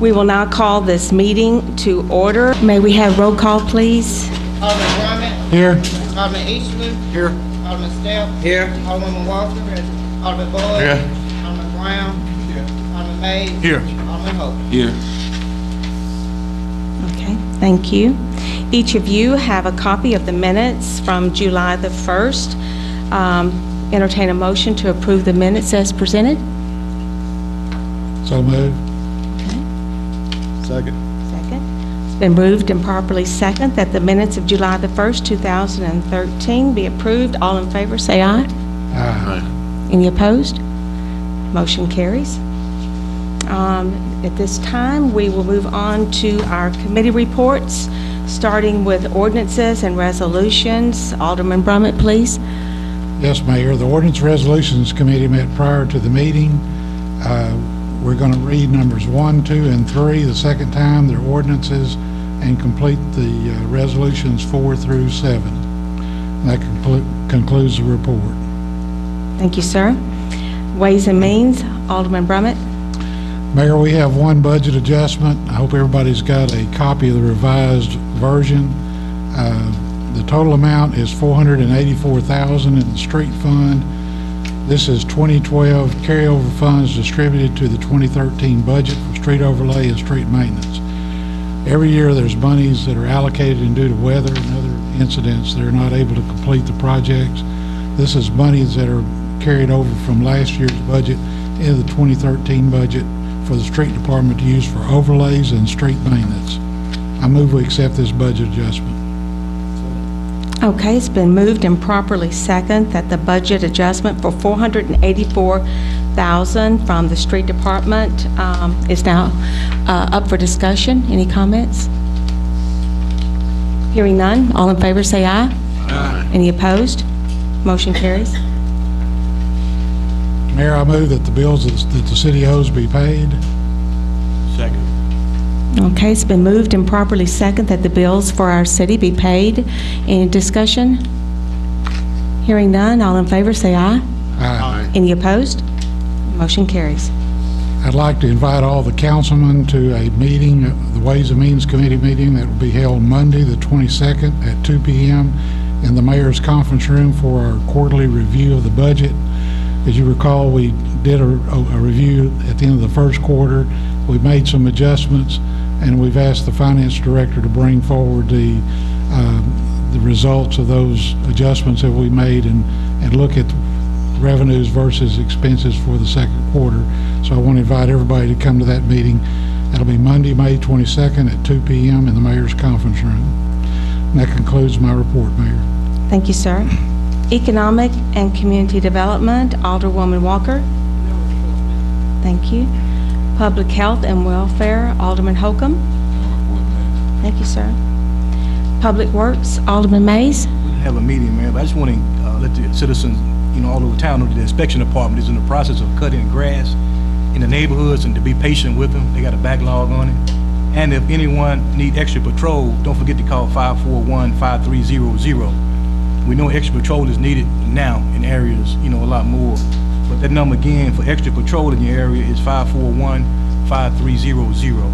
We will now call this meeting to order. May we have roll call, please? Alderman Drummond. Here. Alderman Eastman. Here. Alderman Steph. Here. Alderman Walker. Alderman Boyd. Here. Alderman Brown. Here. Alderman Mays. Here. Alderman Hope. Here. Okay, thank you. Each of you have a copy of the minutes from July the 1st. Entertain a motion to approve the minutes as presented. So moved. Okay. Second. Second. It's been moved and properly second that the minutes of July the 1st, 2013 be approved. All in favor, say aye. Aye. Any opposed? Motion carries. At this time, we will move on to our committee reports, starting with ordinances and resolutions. Alderman Brummett, please. Yes, Mayor. The Ordinance Resolutions Committee met prior to the meeting. We're going to read numbers 1, 2, and 3 the second time, their ordinances, and complete the resolutions 4 through 7. And that concludes the report. Thank you, sir. Ways and Means, Alderman Brummett. Mayor, we have one budget adjustment. I hope everybody's got a copy of the revised version. The total amount is $484,000 in the street fund. This is 2012 carryover funds distributed to the 2013 budget for street overlay and street maintenance. Every year there's monies that are allocated, and due to weather and other incidents, they're not able to complete the projects. This is monies that are carried over from last year's budget into the 2013 budget for the street department to use for overlays and street maintenance. I move we accept this budget adjustment. Okay, it's been moved and properly second that the budget adjustment for $484,000 from the street department is now up for discussion. Any comments? Hearing none, all in favor say aye. Aye. Any opposed? Motion carries. Mayor, I move that the bills that the city owes be paid. Second. Okay, it's been moved and properly second that the bills for our city be paid. Any discussion? Hearing none, all in favor say aye. Aye. Any opposed? Motion carries. I'd like to invite all the councilmen to a meeting, the Ways and Means Committee meeting that will be held Monday, the 22nd at 2 p.m. in the Mayor's Conference Room for our quarterly review of the budget. As you recall, we did a review at the end of the first quarter. We made some adjustments, and we've asked the finance director to bring forward the results of those adjustments that we made and look at revenues versus expenses for the second quarter. So I want to invite everybody to come to that meeting. That'll be Monday, May 22nd at 2 p.m. in the Mayor's Conference Room. And that concludes my report, Mayor. Thank you, sir. Economic and Community Development, Alderwoman Walker. Thank you. Public Health and Welfare, Alderman Holcomb. Thank you, sir. Public Works, Alderman Mays. We didn't have a meeting, man, but I just want to let the citizens, all over town know that the inspection department is in the process of cutting grass in the neighborhoods and to be patient with them. They got a backlog on it. And if anyone need extra patrol, don't forget to call 541-5300. We know extra patrol is needed now in areas, a lot more. But that number again for extra patrol in your area is 541-5300.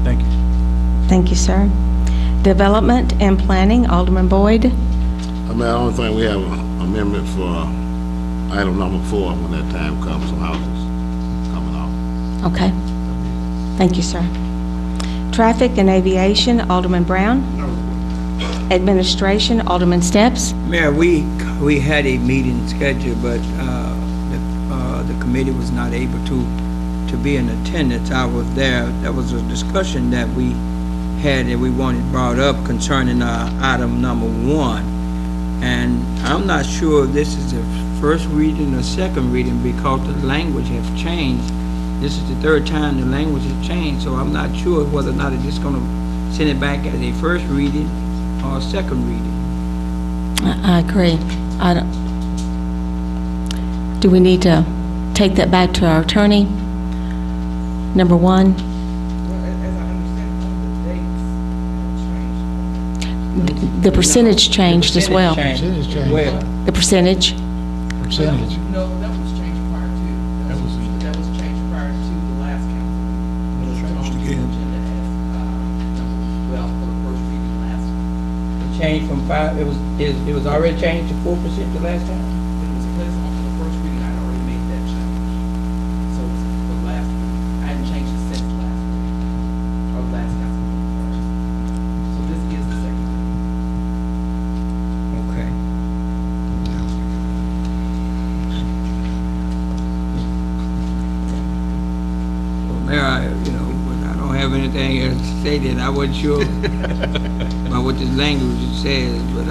Thank you. Thank you, sir. Development and Planning, Alderman Boyd. The only thing we have an amendment for item number 4 when that time comes, some houses coming off. Okay. Thank you, sir. Traffic and Aviation, Alderman Brown. Administration, Alderman Steps. Mayor, we had a meeting scheduled, but the committee was not able to be in attendance. I was there. There was a discussion that we had that we wanted brought up concerning item number 1, and I'm not sure if this is the first reading or second reading because the language has changed. This is the third time the language has changed, so I'm not sure whether or not they're just going to send it back as a first reading or a second reading. I agree. Do we need to take that back to our attorney? Number 1. Well, as I understand, the dates have changed. The percentage changed as well. Percentage changed. Well, The percentage. Percentage. No, that was changed prior to. That was changed prior to the last council. changed from 5, it was already changed to 4% the last time? It was placed on the first reading, I'd already made that change. So it's the last, I hadn't changed it since last week, or last council meeting first. So this is the second reading. Okay. Well, Mayor, I don't have anything else to say then. I wasn't sure about what this language says, but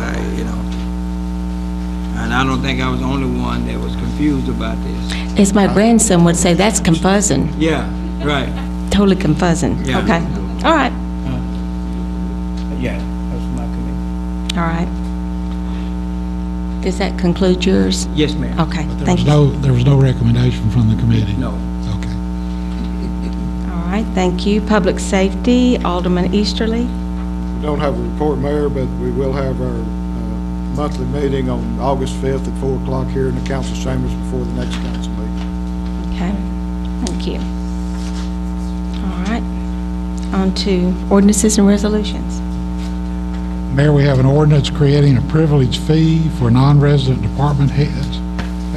and I don't think I was the only one that was confused about this. As my grandson would say, that's confusing, Yeah, right. totally confusing. Yeah. Okay, all right, Yeah, that's my committee. all right. Does that conclude yours? Yes, ma'am. Okay, There thank was you. there was no recommendation from the committee? No. Okay. All right, thank you. Public Safety, Alderman Easterly. We don't have a report, Mayor, but we will have our monthly meeting on August 5th at 4 o'clock here in the council chambers before the next council meeting. Okay, thank you. All right, on to ordinances and resolutions. Mayor, we have an ordinance creating a privilege fee for non-resident department heads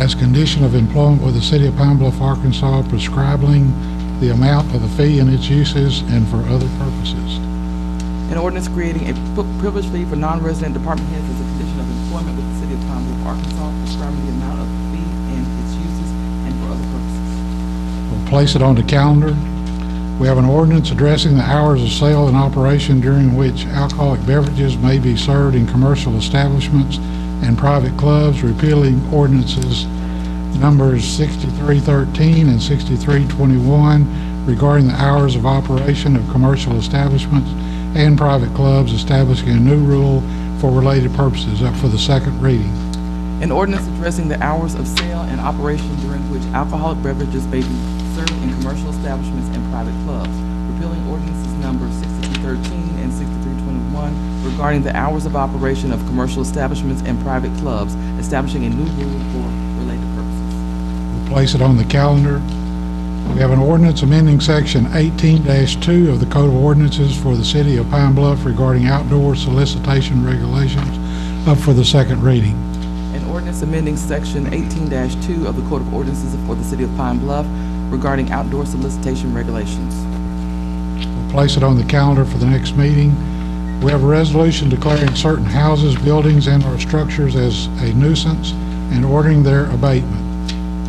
as condition of employment with the City of Pine Bluff, Arkansas, prescribing the amount of the fee and its uses and for other purposes. An ordinance creating a privilege fee for non-resident department heads as a condition of employment with the City of Pine Bluff, Arkansas, prescribing the amount of the fee and its uses and for other purposes. We'll place it on the calendar. We have an ordinance addressing the hours of sale and operation during which alcoholic beverages may be served in commercial establishments and private clubs, repealing ordinances numbers 6313 and 6321 regarding the hours of operation of commercial establishments and private clubs, establishing a new rule for related purposes, up for the second reading. An ordinance addressing the hours of sale and operation during which alcoholic beverages may be served in commercial establishments and private clubs, repealing ordinances number 6313 and 6321 regarding the hours of operation of commercial establishments and private clubs, establishing a new rule for related purposes. We'll place it on the calendar. We have an ordinance amending section 18-2 of the Code of Ordinances for the City of Pine Bluff regarding outdoor solicitation regulations, up for the second reading. An ordinance amending section 18-2 of the Code of Ordinances for the City of Pine Bluff regarding outdoor solicitation regulations. We'll place it on the calendar for the next meeting. We have a resolution declaring certain houses, buildings, and/or structures as a nuisance and ordering their abatement.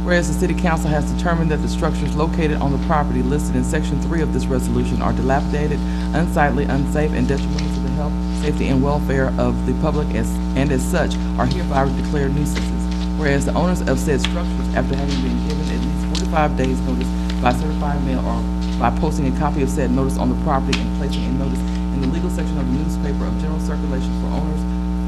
Whereas the City Council has determined that the structures located on the property listed in Section 3 of this resolution are dilapidated, unsightly, unsafe, and detrimental to the health, safety, and welfare of the public, and as such are hereby declared nuisances. Whereas the owners of said structures, after having been given at least 45 days notice by certified mail or by posting a copy of said notice on the property and placing a notice in the legal section of the newspaper of general circulation for owners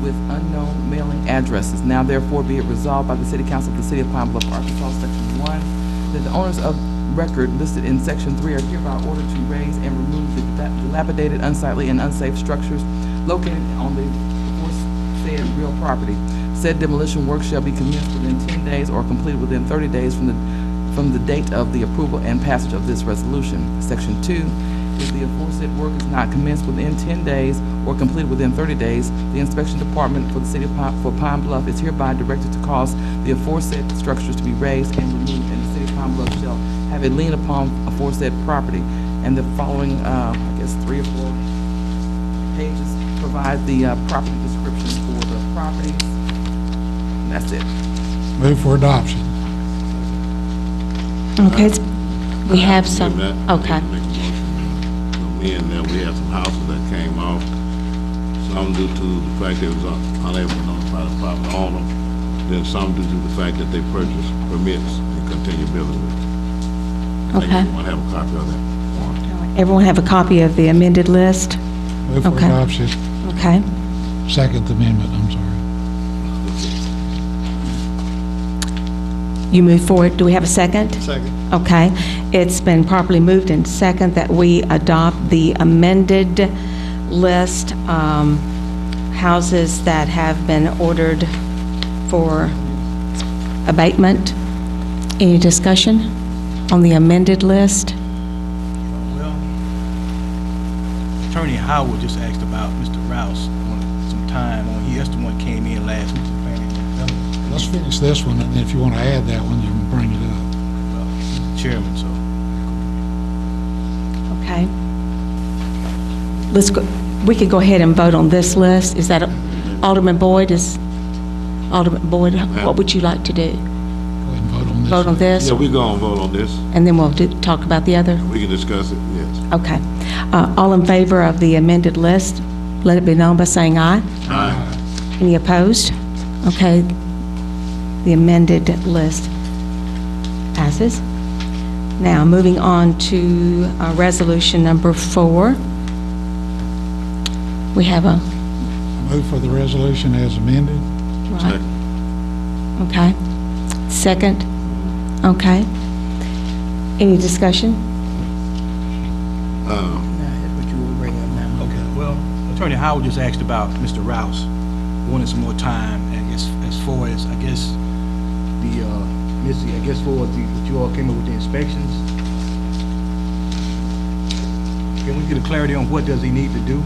with unknown mailing addresses. Now therefore be it resolved by the City Council of the City of Pine Bluff, Arkansas, Section 1, that the owners of record listed in Section 3 are hereby ordered to raise and remove the dilapidated, unsightly, and unsafe structures located on the aforesaid real property. Said demolition work shall be commenced within 10 days or completed within 30 days from the date of the approval and passage of this resolution. Section 2, if the aforesaid work is not commenced within 10 days or completed within 30 days, the inspection department for the City of Pine Bluff is hereby directed to cause the aforesaid structures to be raised and removed, and the City of Pine Bluff shall have a lien upon aforesaid property. And the following, 3 or 4 pages provide the property description for the properties. And that's it. Move for adoption. Okay, we have some, Make okay. a motion to amend that. We have some houses that came off, some due to the fact they was unable to notify the property owner, then some due to the fact that they purchased permits and continue building with it. Okay. Everyone have a copy of that warrant. Everyone have a copy of the amended list? Move for Okay. adoption. Okay. Second amendment, I'm sorry. You move forward. Do we have a second? Second. Okay. It's been properly moved and second that we adopt the amended list, houses that have been ordered for abatement. Any discussion on the amended list? Well, Attorney Howard just asked about Mr. Rouse wanted some time on here. That's the one that came in last week. The planning and development. Let's finish this one, and then if you want to add that one, you can bring it up. Well, he's the chairman, so. Okay. Let's go, we could go ahead and vote on this list. Is that, Alderman Boyd, what would you like to do? Go ahead and vote on this. Vote on this, Yeah, we gonna vote on this. and then we'll talk about the other? We can discuss it, yes. Okay. All in favor of the amended list, let it be known by saying aye. Aye. Any opposed? Okay. The amended list passes. Now, moving on to resolution number 4. We have a, Move for the resolution as amended. right? Okay. Second? Okay. Any discussion? What you will bring up now. Okay, well, Attorney Howard just asked about Mr. Rouse, wanting some more time, I guess, as far as, I guess, the, Missy, I guess for the, what you all came up with the inspections. Can we get a clarity on what does he need to do?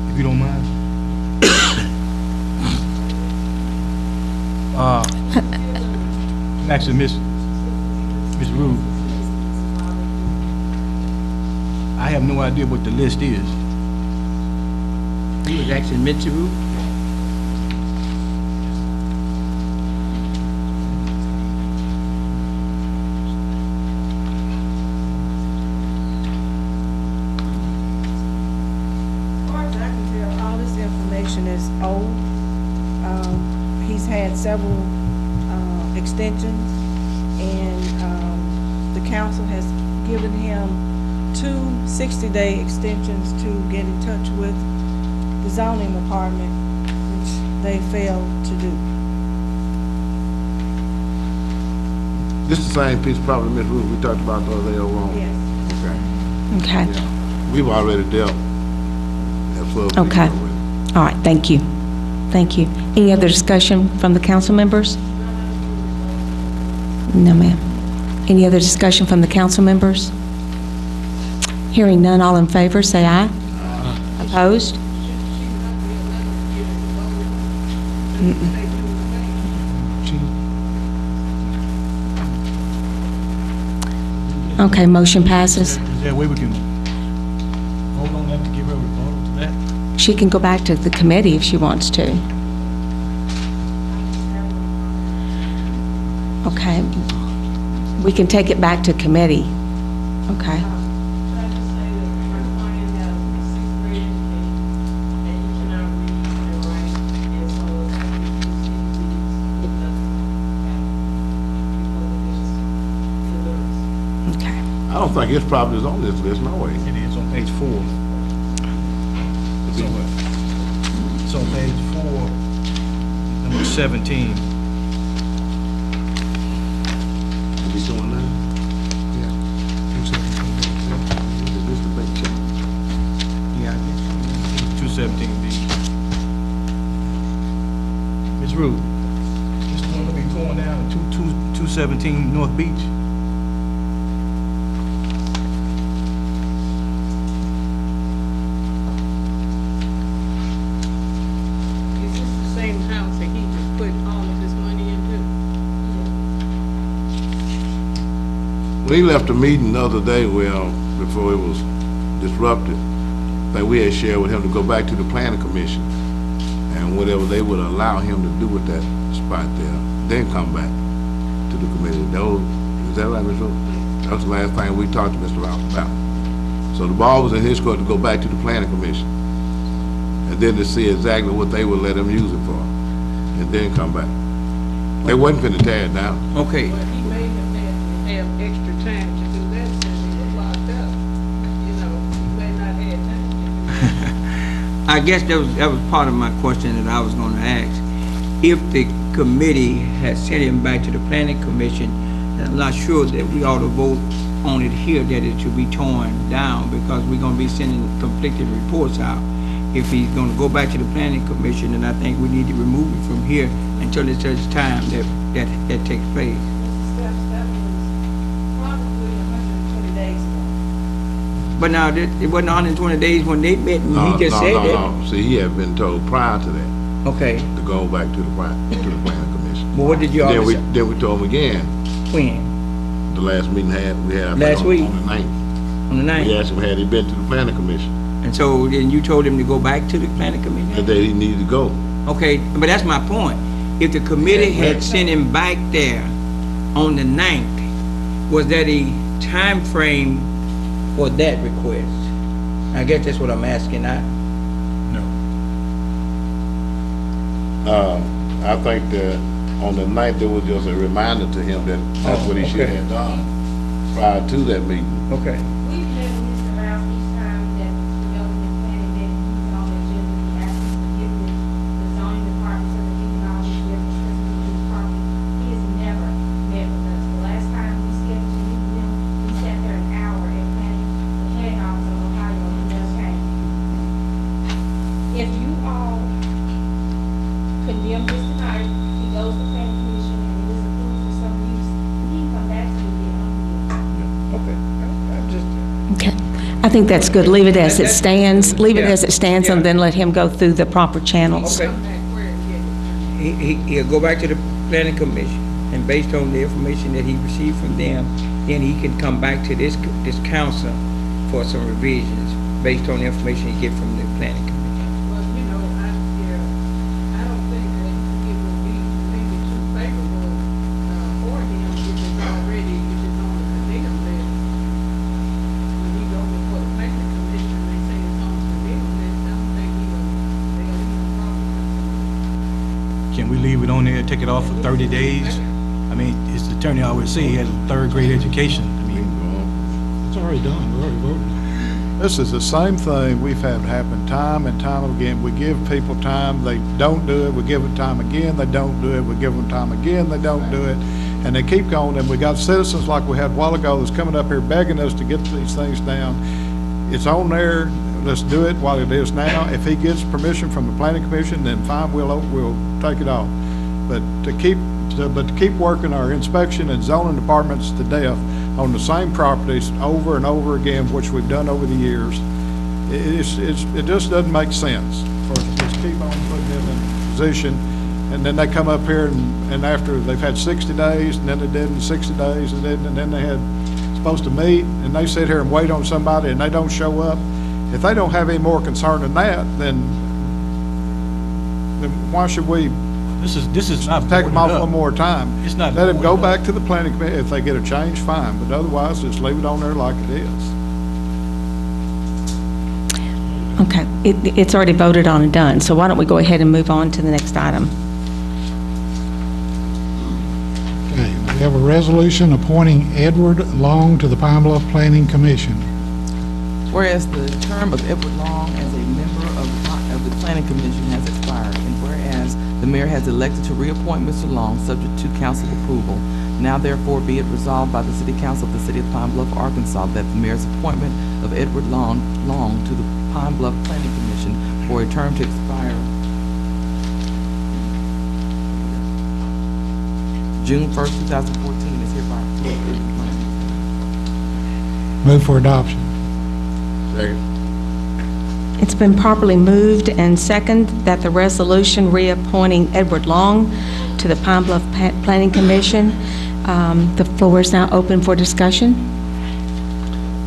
If you don't mind. Actually, Miss Rude, I have no idea what the list is. He was asking Mitzi Root. As far as I can tell, all this information is old. He's had several extensions, and the council has given him 2 60-day extensions to get in touch with the zoning department, which they failed to do. This is the same piece of property, Ms. Ruth, we talked about the other day over on. Yes. Okay. Okay. Yeah. We've already dealt. Absolutely. Okay. All right, thank you. Thank you. Any other discussion from the council members? No, ma'am. Any other discussion from the council members? Hearing none, all in favor, say aye. Opposed? Okay, motion passes. Is there a way we can vote on that to give her a rebuttal to that? She can go back to the committee if she wants to. Okay. We can take it back to committee. Okay. Okay. I don't think his property is on this list, no way. It is on page 4. It's on page 4, number 17. Is he doing that? Yeah. Is this the big check? Yeah, I guess. 217B. Ms. Ruth, this one will be torn down at 217 North Beach. Is this the same house that he just put all of his money into? When he left the meeting the other day, well, before it was disrupted, that we had shared with him to go back to the planning commission and whatever they would allow him to do with that spot there, then come back to the committee. Is that right, Ms. Rose? That was the last thing we talked to Mr. Rouse about. So the ball was in his court to go back to the planning commission and then to see exactly what they would let him use it for and then come back. They wasn't finna tear it down. Okay, But he may have had to have extra time to do that since he was locked up. You know, he may not have time to do that. I guess that was part of my question that I was gonna ask. If the committee had sent him back to the planning commission, then I'm not sure that we ought to vote on it here, that it should be torn down, because we're gonna be sending conflicting reports out. If he's gonna go back to the planning commission, then I think we need to remove it from here until it's such time that takes place. That was probably 120 days ago. But now, it wasn't 120 days when they met, and No, he just no, said no, that. no. See, he had been told prior to that Okay, to go back to the planning commission. well, what did you all decide? Then we told him again, When? the last meeting we had I think, Last week? on the 9th. On the We 9th? asked him, had he been to the planning commission? And so then you told him to go back to the planning commission? And that he needed to go. Okay, but that's my point. If the committee had sent him back there on the 9th, was that a time frame for that request? I guess that's what I'm asking. No. I think that on the 9th, it was just a reminder to him that that's what he should okay. have done prior to that meeting. Okay. We've met with Mr. Rouse each time that the development planning that he's on the agenda, we ask him to get with the zoning department so that he can always get accessible to the property. He has never met with us. The last time we scheduled to meet with him, we sat there an hour at the planning office of Ohio, and he just came. If you all condemn this tonight, he goes to planning commission and it is approved for some use, he can come back to you and Okay. I'm just, Okay. I think that's good. Leave it as it stands, leave it Yeah. as it stands, and Yeah. then let him go through the proper channels. okay. Back where and get it. He'll go back to the planning commission, and based on the information that he received from them, then he can come back to this council for some revisions, based on the information he get from the planning commission. Well, you know, I don't think that it would be maybe too favorable, for him if it's on the condemn list. When he goes before the planning commission, they say it's on the condemn list, I don't think they'll even probably consider it. Can we leave it on there, take it off for 30 days? I mean, his attorney always say he has a third-grade education. I mean, It's already done, we already voted. This is the same thing we've had happen time and time again. We give people time, they don't do it, we give them time again, they don't do it, we give them time again, they don't do it, and they keep going. And we got citizens like we had a while ago that's coming up here begging us to get these things down. It's on there, let's do it while it is now. If he gets permission from the planning commission, then fine, we'll take it off. But to keep working our inspection and zoning departments to death on the same properties over and over again, which we've done over the years, it just doesn't make sense for us to just keep on putting them in position, and then they come up here and after they've had 60 days, and then they did 60 days, and then they had supposed to meet, and they sit here and wait on somebody, and they don't show up. If they don't have any more concern than that, then why should we this is not take them off boarded up. one more time? It's not Let them go boarded up. back to the planning committee. If they get a change, fine, but otherwise, just leave it on there like it is. Okay, it's already voted on and done, so why don't we go ahead and move on to the next item? Okay, we have a resolution appointing Edward Long to the Pine Bluff Planning Commission. Whereas the term of Edward Long as a member of the Planning Commission has expired, and whereas the mayor has elected to reappoint Mr. Long, subject to council approval, now therefore be it resolved by the City Council of the City of Pine Bluff, Arkansas, that the mayor's appointment of Edward Long to the Pine Bluff Planning Commission for a term to expire June 1st, 2014 is hereby approved. Move for adoption. Second. It's been properly moved and second that the resolution reappointing Edward Long to the Pine Bluff Planning Commission. The floor is now open for discussion.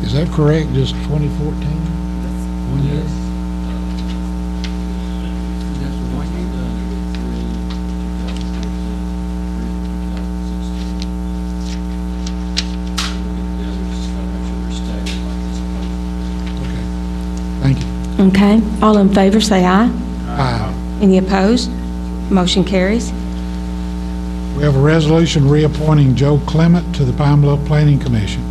Is that correct, just 2014? 1 year? Okay, thank you. Okay, all in favor, say aye. Aye. Any opposed? Motion carries. We have a resolution reappointing Joe Clement to the Pine Bluff Planning Commission.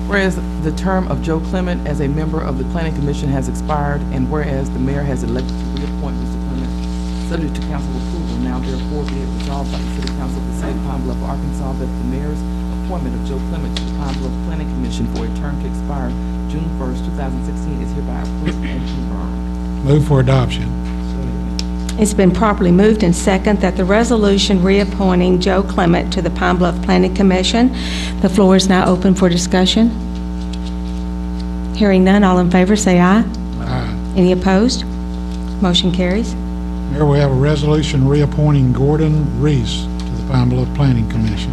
Whereas the term of Joe Clement as a member of the Planning Commission has expired, and whereas the mayor has elected to reappoint Mr. Clement, subject to council approval, now therefore be it resolved by the City Council of the City of Pine Bluff, Arkansas, that the mayor's appointment of Joe Clement to the Pine Bluff Planning Commission for a term to expire June 1st, 2016 is hereby approved and confirmed. Move for adoption. It's been properly moved and second that the resolution reappointing Joe Clement to the Pine Bluff Planning Commission. The floor is now open for discussion. Hearing none, all in favor say aye. Aye. Any opposed? Motion carries. Mayor, we have a resolution reappointing Gordon Reese to the Pine Bluff Planning Commission.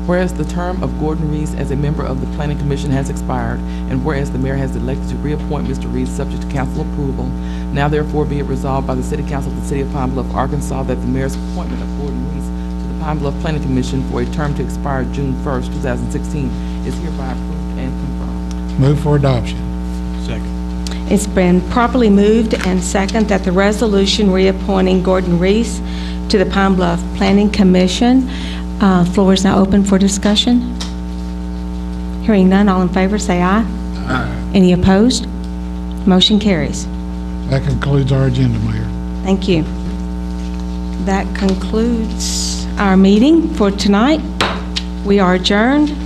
Whereas the term of Gordon Reese as a member of the Planning Commission has expired, and whereas the mayor has elected to reappoint Mr. Reese subject to council approval, now therefore be it resolved by the City Council of the City of Pine Bluff, Arkansas, that the mayor's appointment of Gordon Reese to the Pine Bluff Planning Commission for a term to expire June 1st, 2016 is hereby approved and confirmed. Move for adoption. Second. It's been properly moved and second that the resolution reappointing Gordon Reese to the Pine Bluff Planning Commission. Floor is now open for discussion. Hearing none, all in favor say aye. Aye. Any opposed? Motion carries. That concludes our agenda, Mayor. Thank you. That concludes our meeting for tonight. We are adjourned.